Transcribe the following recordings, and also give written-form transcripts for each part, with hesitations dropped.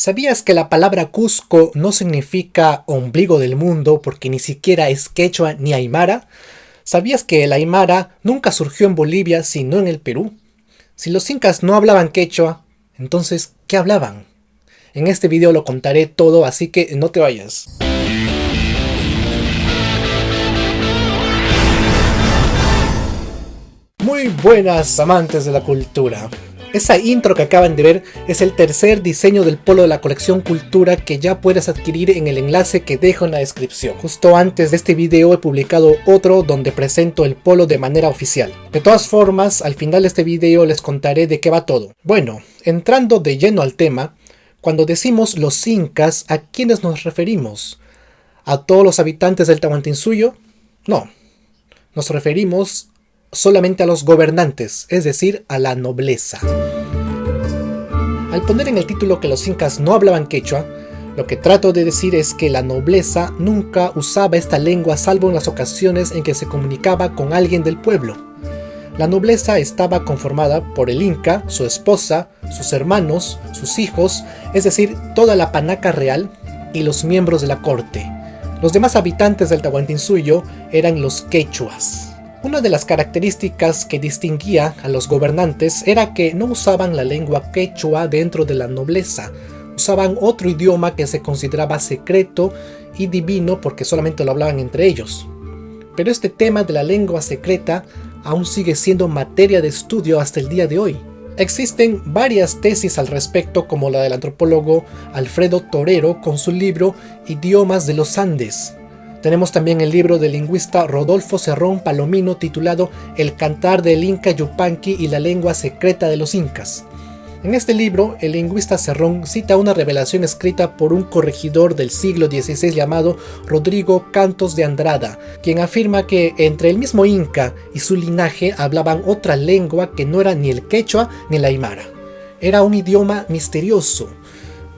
¿Sabías que la palabra Cusco no significa ombligo del mundo porque ni siquiera es quechua ni aymara? ¿Sabías que el aymara nunca surgió en Bolivia sino en el Perú? Si los incas no hablaban quechua, entonces, ¿qué hablaban? En este video lo contaré todo, así que no te vayas. Muy buenas amantes de la cultura. Esa intro que acaban de ver es el tercer diseño del polo de la colección Cultura que ya puedes adquirir en el enlace que dejo en la descripción. Justo antes de este video he publicado otro donde presento el polo de manera oficial. De todas formas, al final de este video les contaré de qué va todo. Bueno, entrando de lleno al tema, cuando decimos los incas, ¿a quiénes nos referimos? ¿A todos los habitantes del Tahuantinsuyo? No, nos referimos solamente a los gobernantes, es decir, a la nobleza. Al poner en el título que los incas no hablaban quechua, lo que trato de decir es que la nobleza nunca usaba esta lengua salvo en las ocasiones en que se comunicaba con alguien del pueblo. La nobleza estaba conformada por el inca, su esposa, sus hermanos, sus hijos, es decir, toda la panaca real y los miembros de la corte. Los demás habitantes del Tahuantinsuyo eran los quechuas. Una de las características que distinguía a los gobernantes era que no usaban la lengua quechua dentro de la nobleza, usaban otro idioma que se consideraba secreto y divino porque solamente lo hablaban entre ellos. Pero este tema de la lengua secreta aún sigue siendo materia de estudio hasta el día de hoy. Existen varias tesis al respecto, como la del antropólogo Alfredo Torero con su libro Idiomas de los Andes. Tenemos también el libro del lingüista Rodolfo Cerrón Palomino titulado El cantar del Inca Yupanqui y la lengua secreta de los incas. En este libro, el lingüista Cerrón cita una revelación escrita por un corregidor del siglo XVI llamado Rodrigo Cantos de Andrada, quien afirma que entre el mismo inca y su linaje hablaban otra lengua que no era ni el quechua ni el aymara. Era un idioma misterioso.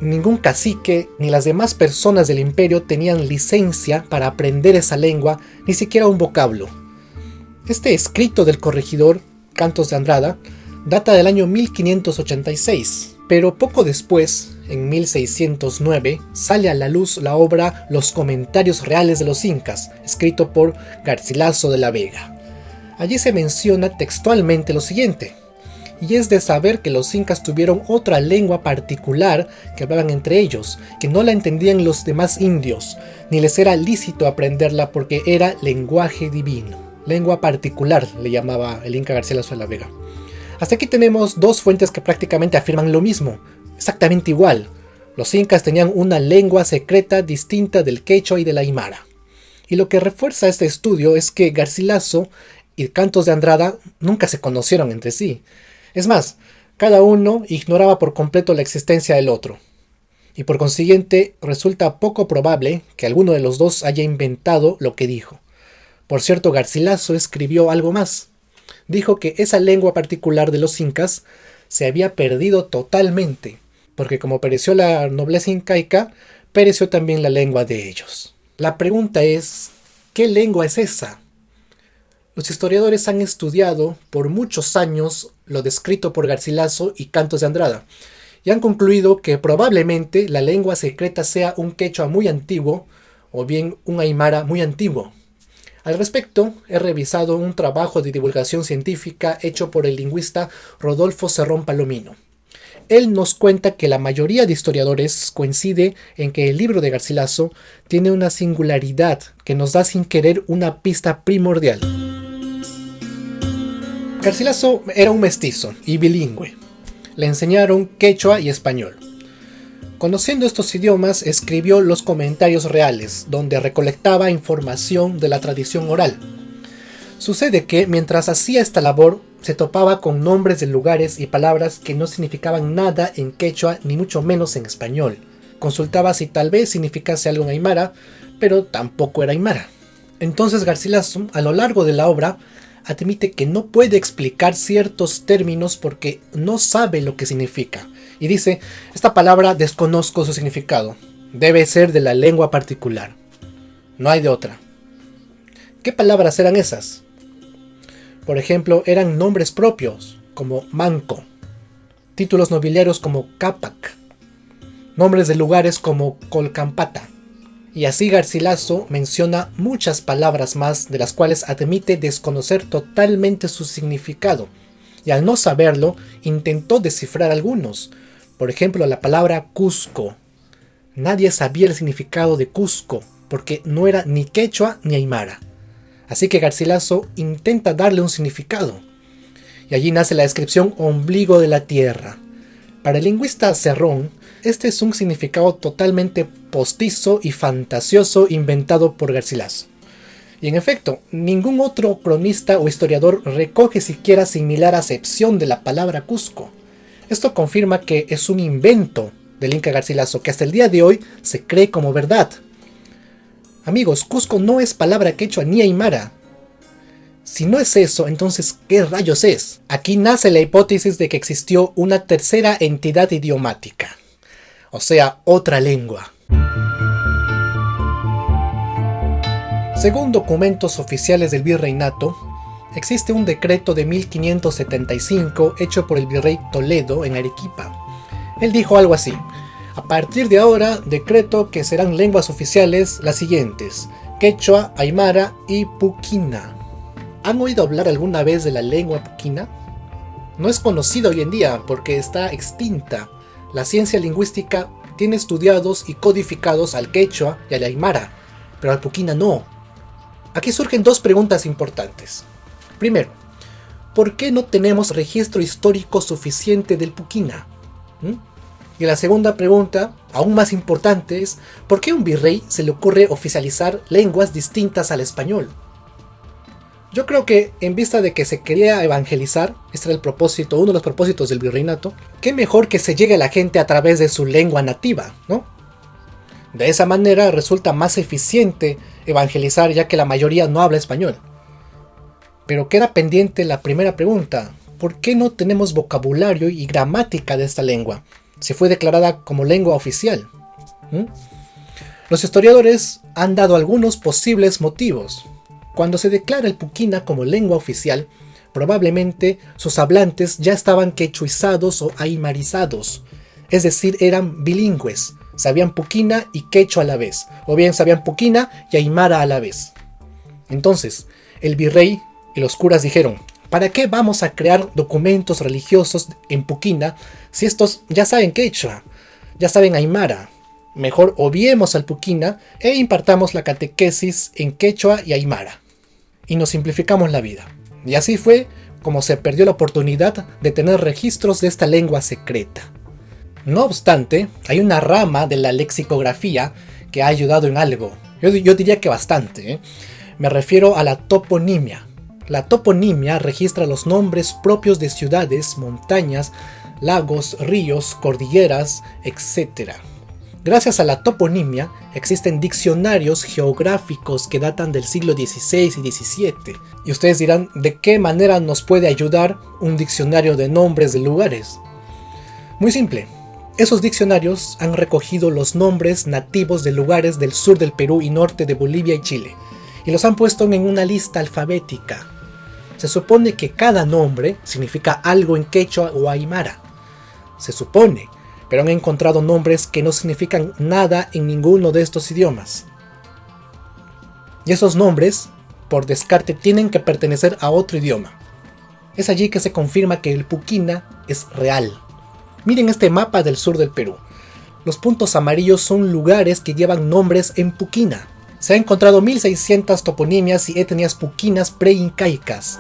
Ningún cacique ni las demás personas del imperio tenían licencia para aprender esa lengua, ni siquiera un vocablo. Este escrito del corregidor Cantos de Andrada data del año 1586, pero poco después, en 1609, sale a la luz la obra Los Comentarios Reales de los Incas, escrito por Garcilaso de la Vega. Allí se menciona textualmente lo siguiente: y es de saber que los incas tuvieron otra lengua particular que hablaban entre ellos, que no la entendían los demás indios, ni les era lícito aprenderla porque era lenguaje divino. Lengua particular le llamaba el inca Garcilaso de la Vega. Hasta aquí tenemos dos fuentes que prácticamente afirman lo mismo, exactamente igual. Los incas tenían una lengua secreta distinta del quechua y del aymara. Y lo que refuerza este estudio es que Garcilaso y Cantos de Andrada nunca se conocieron entre sí. Es más, cada uno ignoraba por completo la existencia del otro, y por consiguiente resulta poco probable que alguno de los dos haya inventado lo que dijo. Por cierto, Garcilaso escribió algo más. Dijo que esa lengua particular de los incas se había perdido totalmente, porque como pereció la nobleza incaica, pereció también la lengua de ellos. La pregunta es, ¿qué lengua es esa? Los historiadores han estudiado por muchos años lo descrito por Garcilaso y Cantos de Andrada y han concluido que probablemente la lengua secreta sea un quechua muy antiguo o bien un aymara muy antiguo. Al respecto, he revisado un trabajo de divulgación científica hecho por el lingüista Rodolfo Cerrón Palomino. Él nos cuenta que la mayoría de historiadores coincide en que el libro de Garcilaso tiene una singularidad que nos da sin querer una pista primordial. Garcilaso era un mestizo y bilingüe. Le enseñaron quechua y español. Conociendo estos idiomas, escribió Los Comentarios Reales, donde recolectaba información de la tradición oral. Sucede que, mientras hacía esta labor, se topaba con nombres de lugares y palabras que no significaban nada en quechua ni mucho menos en español. Consultaba si tal vez significase algo en aymara, pero tampoco era aymara. Entonces Garcilaso, a lo largo de la obra, admite que no puede explicar ciertos términos porque no sabe lo que significa. Y dice, esta palabra desconozco su significado. Debe ser de la lengua particular. No hay de otra. ¿Qué palabras eran esas? Por ejemplo, eran nombres propios, como Manco. Títulos nobiliarios como Cápac. nombres de lugares como Colcampata. Y así Garcilaso menciona muchas palabras más de las cuales admite desconocer totalmente su significado. Y al no saberlo, intentó descifrar algunos. Por ejemplo, la palabra Cusco. Nadie sabía el significado de Cusco, porque no era ni quechua ni aymara. Así que Garcilaso intenta darle un significado. Y allí nace la descripción ombligo de la tierra. Para el lingüista Cerrón, este es un significado totalmente postizo y fantasioso inventado por Garcilaso. Y en efecto, ningún otro cronista o historiador recoge siquiera similar acepción de la palabra Cusco. Esto confirma que es un invento del Inca Garcilaso que hasta el día de hoy se cree como verdad. Amigos, Cusco no es palabra quechua ni aymara. Si no es eso, entonces ¿qué rayos es? Aquí nace la hipótesis de que existió una tercera entidad idiomática, o sea, otra lengua. Según documentos oficiales del virreinato, existe un decreto de 1575 hecho por el virrey Toledo en Arequipa. Él dijo algo así: a partir de ahora, decreto que serán lenguas oficiales las siguientes: quechua, aymara y puquina. ¿Han oído hablar alguna vez de la lengua puquina? No es conocida hoy en día porque está extinta. La ciencia lingüística tiene estudiados y codificados al quechua y al aymara, pero al puquina no. Aquí surgen dos preguntas importantes. Primero, ¿por qué no tenemos registro histórico suficiente del puquina? Y la segunda pregunta, aún más importante, es ¿por qué a un virrey se le ocurre oficializar lenguas distintas al español? Yo creo que en vista de que se quería evangelizar, este era el propósito, uno de los propósitos del virreinato, qué mejor que se llegue a la gente a través de su lengua nativa, ¿no? De esa manera resulta más eficiente evangelizar, ya que la mayoría no habla español. Pero queda pendiente la primera pregunta: ¿por qué no tenemos vocabulario y gramática de esta lengua? Se fue declarada como lengua oficial. Los historiadores han dado algunos posibles motivos. Cuando se declara el puquina como lengua oficial, probablemente sus hablantes ya estaban quechuizados o aymarizados, es decir, eran bilingües, sabían puquina y quechua a la vez, o bien sabían puquina y aymara a la vez. Entonces, el virrey y los curas dijeron: ¿para qué vamos a crear documentos religiosos en puquina si estos ya saben quechua, ya saben aymara? Mejor obviemos al puquina e impartamos la catequesis en quechua y aymara. Y nos simplificamos la vida. Y así fue como se perdió la oportunidad de tener registros de esta lengua secreta. No obstante, hay una rama de la lexicografía que ha ayudado en algo. Yo diría que bastante. Me refiero a la toponimia. La toponimia registra los nombres propios de ciudades, montañas, lagos, ríos, cordilleras, etc. Gracias a la toponimia existen diccionarios geográficos que datan del siglo XVI y XVII. Y ustedes dirán, ¿de qué manera nos puede ayudar un diccionario de nombres de lugares? Muy simple. Esos diccionarios han recogido los nombres nativos de lugares del sur del Perú y norte de Bolivia y Chile, y los han puesto en una lista alfabética. Se supone que cada nombre significa algo en quechua o aymara. Se supone, pero han encontrado nombres que no significan nada en ninguno de estos idiomas. Y esos nombres, por descarte, tienen que pertenecer a otro idioma. Es allí que se confirma que el puquina es real. Miren este mapa del sur del Perú. Los puntos amarillos son lugares que llevan nombres en puquina. Se han encontrado 1600 toponimias y etnias puquinas preincaicas.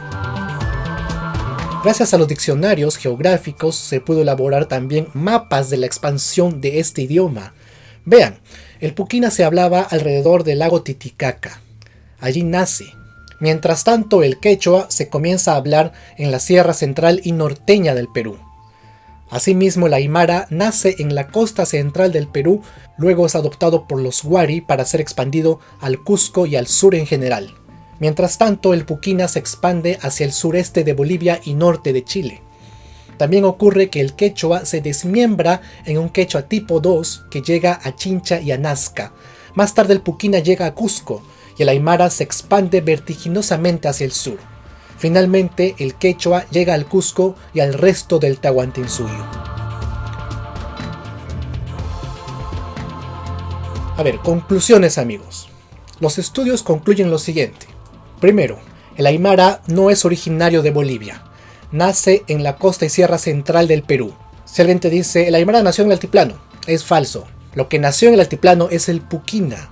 Gracias a los diccionarios geográficos se pudo elaborar también mapas de la expansión de este idioma. Vean, el puquina se hablaba alrededor del lago Titicaca. Allí nace. Mientras tanto, el quechua se comienza a hablar en la sierra central y norteña del Perú. Asimismo, el aymara nace en la costa central del Perú, luego es adoptado por los huari para ser expandido al Cusco y al sur en general. Mientras tanto, el puquina se expande hacia el sureste de Bolivia y norte de Chile. También ocurre que el quechua se desmiembra en un quechua tipo 2 que llega a Chincha y a Nazca. Más tarde el puquina llega a Cusco y el aymara se expande vertiginosamente hacia el sur. Finalmente, el quechua llega al Cusco y al resto del Tahuantinsuyo. A ver, conclusiones amigos. Los estudios concluyen lo siguiente. Primero, el aymara no es originario de Bolivia. Nace en la costa y sierra central del Perú. Si alguien te dice, el aymara nació en el altiplano, es falso. Lo que nació en el altiplano es el puquina.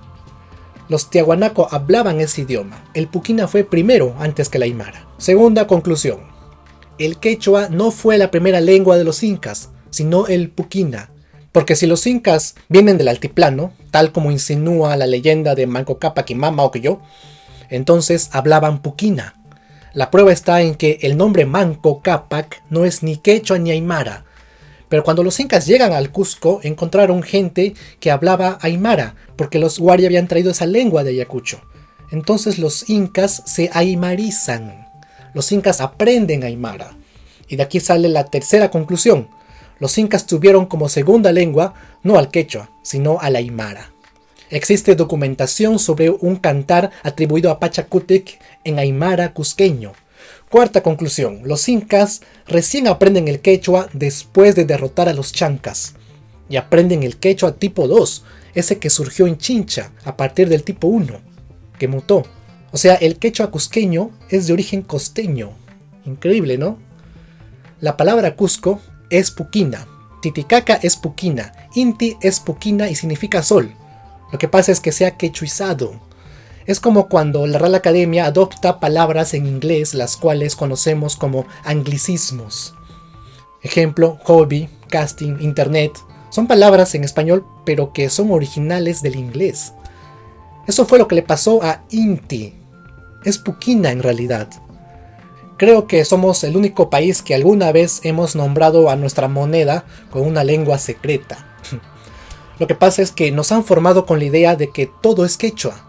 Los tiahuanaco hablaban ese idioma. El puquina fue primero antes que el aymara. Segunda conclusión. El quechua no fue la primera lengua de los incas, sino el puquina. Porque si los incas vienen del altiplano, tal como insinúa la leyenda de Manco Cápac y Mama Ocllo, entonces hablaban puquina. La prueba está en que el nombre Manco Cápac no es ni quechua ni aymara. Pero cuando los incas llegan al Cusco, encontraron gente que hablaba aymara, porque los Wari habían traído esa lengua de Ayacucho. Entonces los incas se aymarizan. Los incas aprenden aymara. Y de aquí sale la tercera conclusión. Los incas tuvieron como segunda lengua no al quechua, sino al aymara. Existe documentación sobre un cantar atribuido a Pachacútec en aymara cusqueño. Cuarta conclusión. Los incas recién aprenden el quechua después de derrotar a los chancas. Y aprenden el quechua tipo 2, ese que surgió en Chincha a partir del tipo 1, que mutó. O sea, el quechua cusqueño es de origen costeño. Increíble, ¿no? La palabra Cusco es puquina, Titicaca es puquina, Inti es puquina y significa sol. Lo que pasa es que se ha quechuizado. Es como cuando la Real Academia adopta palabras en inglés las cuales conocemos como anglicismos. Ejemplo, hobby, casting, internet. Son palabras en español pero que son originales del inglés. Eso fue lo que le pasó a Inti. Es puquina en realidad. Creo que somos el único país que alguna vez hemos nombrado a nuestra moneda con una lengua secreta. Lo que pasa es que nos han formado con la idea de que todo es quechua.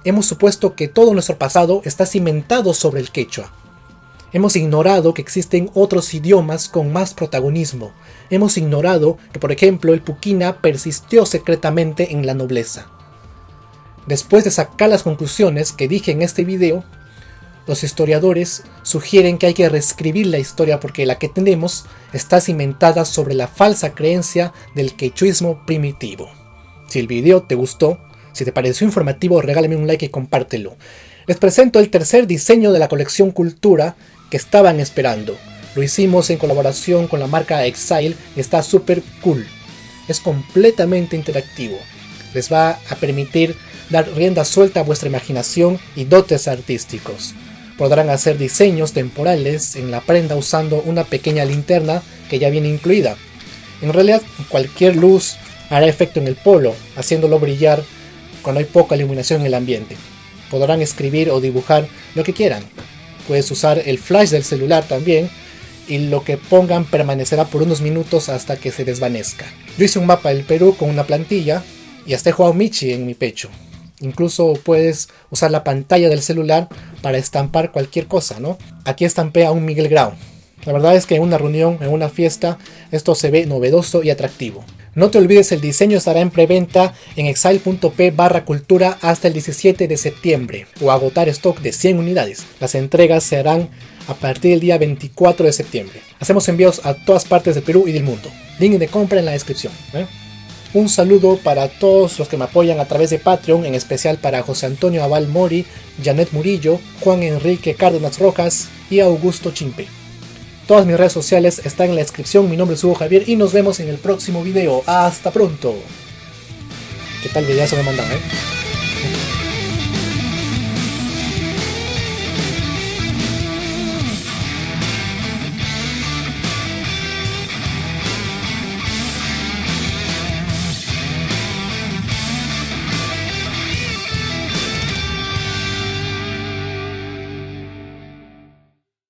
Hemos supuesto que todo nuestro pasado está cimentado sobre el quechua. Hemos ignorado que existen otros idiomas con más protagonismo. Hemos ignorado que, por ejemplo, el puquina persistió secretamente en la nobleza. Después de sacar las conclusiones que dije en este video, los historiadores sugieren que hay que reescribir la historia porque la que tenemos está cimentada sobre la falsa creencia del quechuismo primitivo. Si el video te gustó, si te pareció informativo, regálame un like y compártelo. Les presento el tercer diseño de la colección Cultura que estaban esperando. Lo hicimos en colaboración con la marca Exile y está súper cool. Es completamente interactivo. Les va a permitir dar rienda suelta a vuestra imaginación y dotes artísticos. Podrán hacer diseños temporales en la prenda usando una pequeña linterna que ya viene incluida. En realidad, cualquier luz hará efecto en el polo, haciéndolo brillar cuando hay poca iluminación en el ambiente. Podrán escribir o dibujar lo que quieran. Puedes usar el flash del celular también y lo que pongan permanecerá por unos minutos hasta que se desvanezca. Yo hice un mapa del Perú con una plantilla y hasta he jugado Michi en mi pecho. Incluso puedes usar la pantalla del celular para estampar cualquier cosa, ¿no? Aquí estampé a un Miguel Grau. La verdad es que en una reunión, en una fiesta, esto se ve novedoso y atractivo. No te olvides, el diseño estará en preventa en exile.p/cultura hasta el 17 de septiembre o agotar stock de 100 unidades. Las entregas se harán a partir del día 24 de septiembre. Hacemos envíos a todas partes del Perú y del mundo. Link de compra en la descripción. Un saludo para todos los que me apoyan a través de Patreon, en especial para José Antonio Aval Mori, Janet Murillo, Juan Enrique Cárdenas Rojas y Augusto Chimpe. Todas mis redes sociales están en la descripción. Mi nombre es Hugo Javier y nos vemos en el próximo video. ¡Hasta pronto! ¿Qué tal videazo me mandan,